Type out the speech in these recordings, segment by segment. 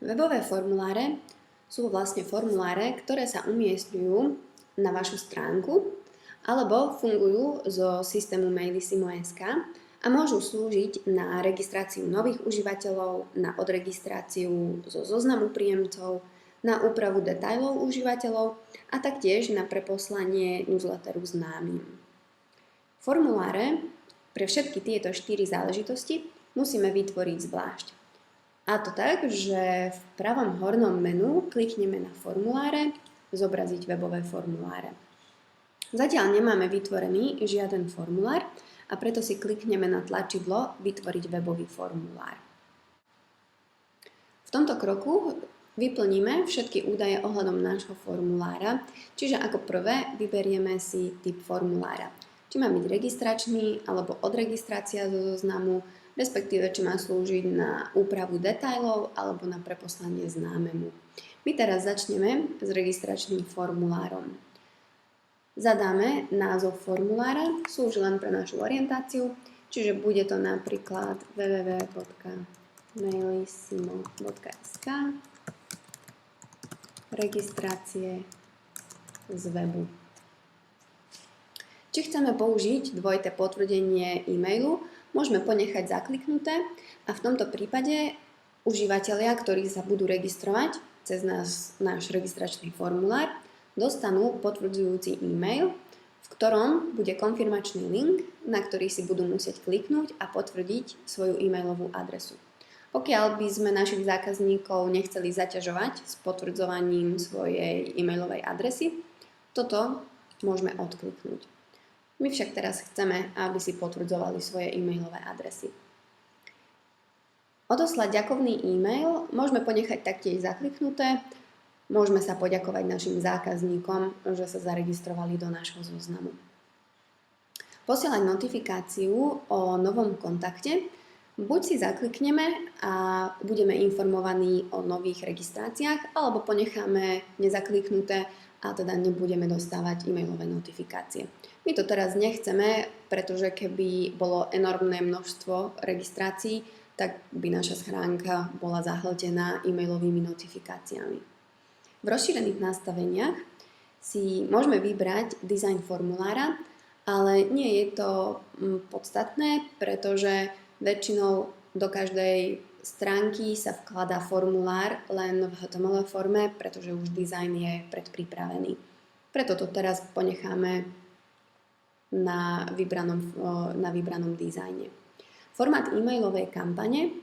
Webové formuláre sú vlastne formuláre, ktoré sa umiestňujú na vašu stránku alebo fungujú zo systému Mailissimo.sk a môžu slúžiť na registráciu nových užívateľov, na odregistráciu zo zoznamu príjemcov, na úpravu detailov užívateľov a taktiež na preposlanie newsletteru známym. Formuláre pre všetky tieto 4 záležitosti musíme vytvoriť zvlášť. A to tak, že v pravom hornom menu klikneme na formuláre, zobraziť webové formuláre. Zatiaľ nemáme vytvorený žiaden formulár a preto si klikneme na tlačidlo vytvoriť webový formulár. V tomto kroku vyplníme všetky údaje ohľadom nášho formulára, čiže ako prvé vyberieme si typ formulára. Či má byť registračný alebo odregistrácia zo zoznamu, respektíve či má slúžiť na úpravu detailov alebo na preposlanie známemu. My teraz začneme s registračným formulárom. Zadáme názov formulára, slúži len pre našu orientáciu, čiže bude to napríklad www.mailissimo.sk registrácie z webu. Či chceme použiť dvojité potvrdenie e-mailu, môžeme ponechať zakliknuté a v tomto prípade užívateľia, ktorí sa budú registrovať cez náš registračný formulár, dostanú potvrdzujúci e-mail, v ktorom bude konfirmačný link, na ktorý si budú musieť kliknúť a potvrdiť svoju e-mailovú adresu. Pokiaľ by sme našich zákazníkov nechceli zaťažovať s potvrdzovaním svojej e-mailovej adresy, toto môžeme odkliknúť. My však teraz chceme, aby si potvrdzovali svoje e-mailové adresy. Odoslať ďakovný e-mail môžeme ponechať taktiež zakliknuté. Môžeme sa poďakovať našim zákazníkom, že sa zaregistrovali do nášho zoznamu. Posielať notifikáciu o novom kontakte. Buď si zaklikneme a budeme informovaní o nových registráciách, alebo ponecháme nezakliknuté a teda nebudeme dostávať e-mailové notifikácie. My to teraz nechceme, pretože keby bolo enormné množstvo registrácií, tak by naša schránka bola zahltená e-mailovými notifikáciami. V rozšírených nastaveniach si môžeme vybrať dizajn formulára, ale nie je to podstatné, pretože väčšinou do každej stránky sa vkladá formulár len v HTML forme, pretože už dizajn je predpripravený. Preto to teraz ponecháme na vybranom dizajne. Formát e-mailovej kampane.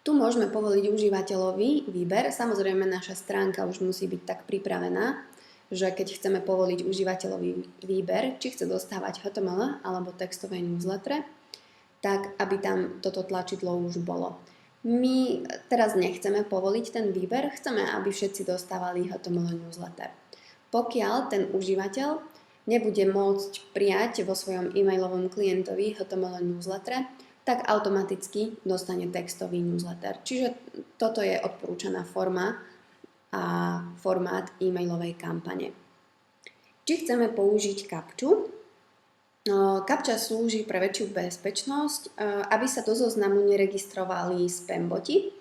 Tu môžeme povoliť užívateľovi výber. Samozrejme, naša stránka už musí byť tak pripravená, že keď chceme povoliť užívateľovi výber, či chce dostávať HTML alebo textové newsletter, tak aby tam toto tlačidlo už bolo. My teraz nechceme povoliť ten výber, chceme, aby všetci dostávali HTML newsletter. Pokiaľ ten užívateľ nebude môcť prijať vo svojom e-mailovom klientovi HTML newsletter, tak automaticky dostane textový newsletter. Čiže toto je odporúčaná forma a formát e-mailovej kampane. Či chceme použiť kapču? Kapča slúži pre väčšiu bezpečnosť, aby sa do zoznamu neregistrovali spamboti.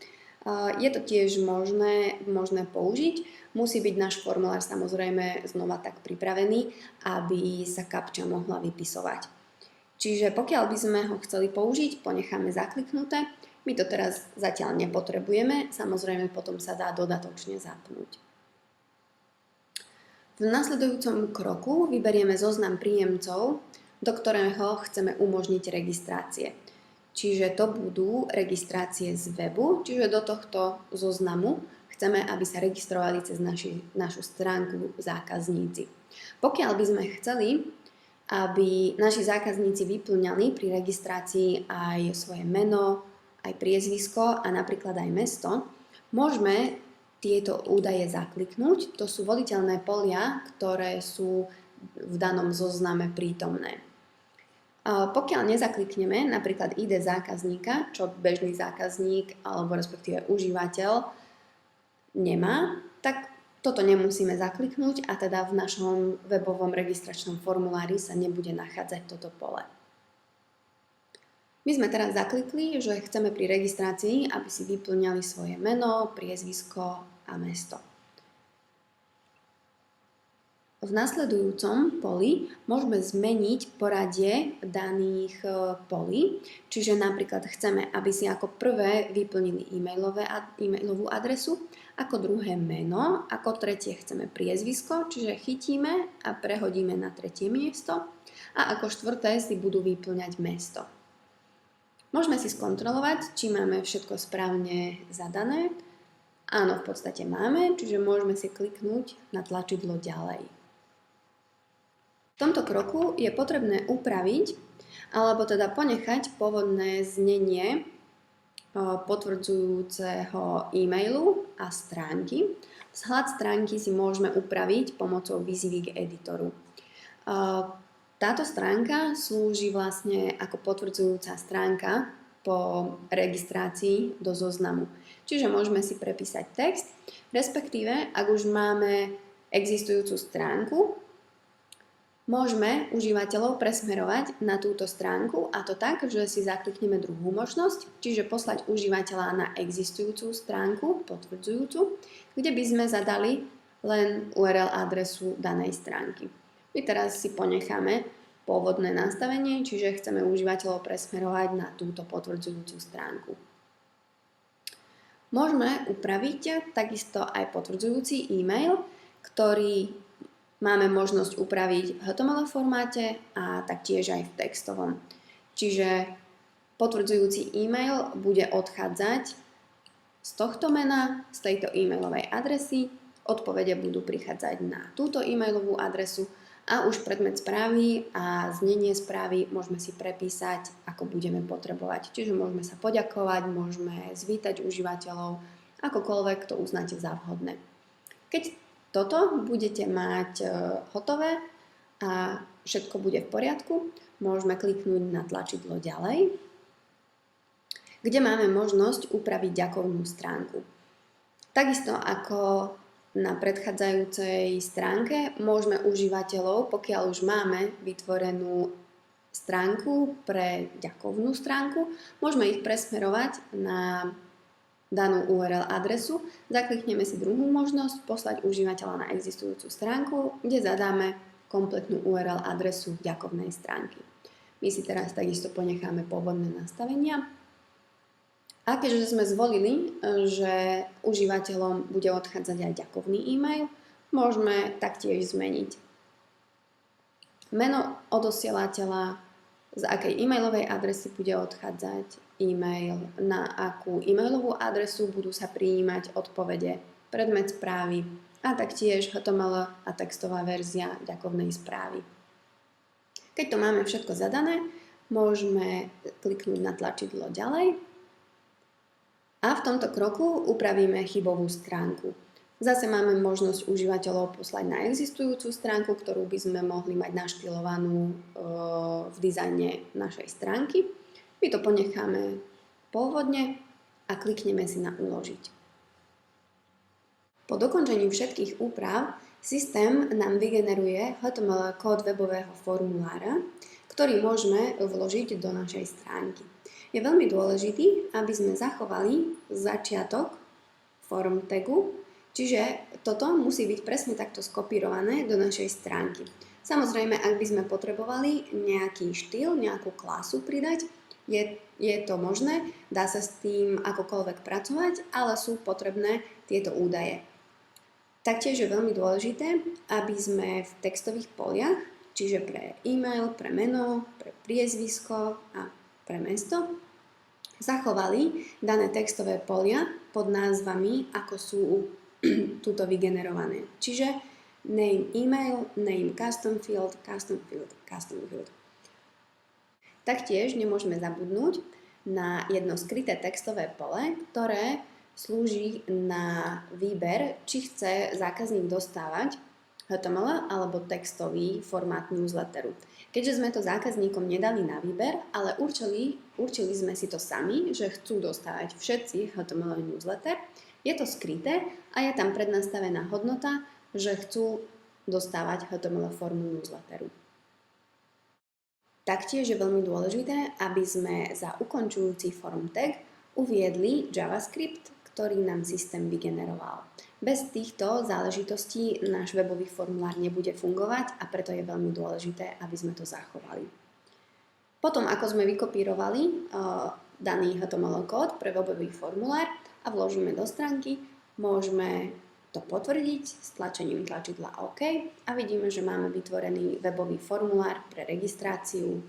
Je to tiež možné použiť. Musí byť náš formulár samozrejme znova tak pripravený, aby sa kapča mohla vypisovať. Čiže pokiaľ by sme ho chceli použiť, ponecháme zakliknuté. My to teraz zatiaľ nepotrebujeme, samozrejme potom sa dá dodatočne zapnúť. V nasledujúcom kroku vyberieme zoznam príjemcov, do ktorého chceme umožniť registrácie. Čiže to budú registrácie z webu, čiže do tohto zoznamu chceme, aby sa registrovali cez našu stránku zákazníci. Pokiaľ by sme chceli, aby naši zákazníci vyplňali pri registrácii aj svoje meno, aj priezvisko a napríklad aj mesto, môžeme tieto údaje zakliknúť. To sú voliteľné polia, ktoré sú v danom zozname prítomné. Pokiaľ nezaklikneme napríklad ID zákazníka, čo bežný zákazník alebo respektíve užívateľ nemá, tak toto nemusíme zakliknúť a teda v našom webovom registračnom formulári sa nebude nachádzať toto pole. My sme teraz zaklikli, že chceme pri registrácii, aby si vyplňali svoje meno, priezvisko a mesto. V nasledujúcom poli môžeme zmeniť poradie daných polí, čiže napríklad chceme, aby si ako prvé vyplnili e-mailovú adresu, ako druhé meno, ako tretie chceme priezvisko, čiže chytíme a prehodíme na tretie miesto a ako štvrté si budú vyplňať mesto. Môžeme si skontrolovať, či máme všetko správne zadané. Áno, v podstate máme, čiže môžeme si kliknúť na tlačidlo ďalej. V tomto kroku je potrebné upraviť alebo teda ponechať pôvodné znenie potvrdzujúceho e-mailu a stránky. Vzhľad stránky si môžeme upraviť pomocou výzvy k editoru. Táto stránka slúži vlastne ako potvrdzujúca stránka po registrácii do zoznamu. Čiže môžeme si prepísať text, respektíve ak už máme existujúcu stránku, môžeme užívateľov presmerovať na túto stránku a to tak, že si zaklikneme druhú možnosť, čiže poslať užívateľa na existujúcu stránku, potvrdzujúcu, kde by sme zadali len URL adresu danej stránky. My teraz si ponecháme pôvodné nastavenie, čiže chceme užívateľov presmerovať na túto potvrdzujúcu stránku. Môžeme upraviť takisto aj potvrdzujúci e-mail, ktorý máme možnosť upraviť v HTML formáte a taktiež aj v textovom. Čiže potvrdzujúci e-mail bude odchádzať z tohto mena, z tejto e-mailovej adresy, odpovede budú prichádzať na túto e-mailovú adresu a už predmet správy a znenie správy môžeme si prepísať, ako budeme potrebovať. Čiže môžeme sa poďakovať, môžeme zvítať užívateľov, akokoľvek to uznáte za vhodné. Keď toto budete mať hotové a všetko bude v poriadku, môžeme kliknúť na tlačidlo ďalej, kde máme možnosť upraviť ďakovnú stránku. Takisto ako na predchádzajúcej stránke môžeme užívateľov, pokiaľ už máme vytvorenú stránku pre ďakovnú stránku, môžeme ich presmerovať na danú URL adresu, zaklikneme si druhú možnosť poslať užívateľa na existujúcu stránku, kde zadáme kompletnú URL adresu ďakovnej stránky. My si teraz takisto ponecháme pôvodné nastavenia. A keďže sme zvolili, že užívateľom bude odchádzať aj ďakovný e-mail, môžeme taktiež zmeniť meno odosielateľa, z akej e-mailovej adresy bude odchádzať e-mail, na akú e-mailovú adresu budú sa prijímať odpovede, predmet správy a taktiež HTML a textová verzia ďakovnej správy. Keď to máme všetko zadané, môžeme kliknúť na tlačidlo ďalej a v tomto kroku upravíme chybovú stránku. Zase máme možnosť užívateľov poslať na existujúcu stránku, ktorú by sme mohli mať naštylovanú v dizajne našej stránky. My to ponecháme pôvodne a klikneme si na uložiť. Po dokončení všetkých úprav systém nám vygeneruje HTML kód webového formulára, ktorý môžeme vložiť do našej stránky. Je veľmi dôležitý, aby sme zachovali začiatok form tagu, čiže toto musí byť presne takto skopírované do našej stránky. Samozrejme, ak by sme potrebovali nejaký štýl, nejakú klasu pridať, je to možné, dá sa s tým akokoľvek pracovať, ale sú potrebné tieto údaje. Taktiež je veľmi dôležité, aby sme v textových poliach, čiže pre e-mail, pre meno, pre priezvisko a pre mesto, zachovali dané textové polia pod názvami, ako sú tuto vygenerované. Čiže name email, name custom field, custom field, custom field. Taktiež nemôžeme zabudnúť na jedno skryté textové pole, ktoré slúži na výber, či chce zákazník dostávať HTML alebo textový formát newsletteru. Keďže sme to zákazníkom nedali na výber, ale určili sme si to sami, že chcú dostávať všetci HTML newsletter, je to skryté a je tam prednastavená hodnota, že chcú dostávať HTML formu newsletteru. Taktiež je veľmi dôležité, aby sme za ukončujúci form tag uviedli JavaScript, ktorý nám systém vygeneroval. Bez týchto záležitostí náš webový formulár nebude fungovať a preto je veľmi dôležité, aby sme to zachovali. Potom, ako sme vykopírovali daný HTML kód pre webový formulár a vložíme do stránky, môžeme to potvrdiť s tlačením tlačidla OK a vidíme, že máme vytvorený webový formulár pre registráciu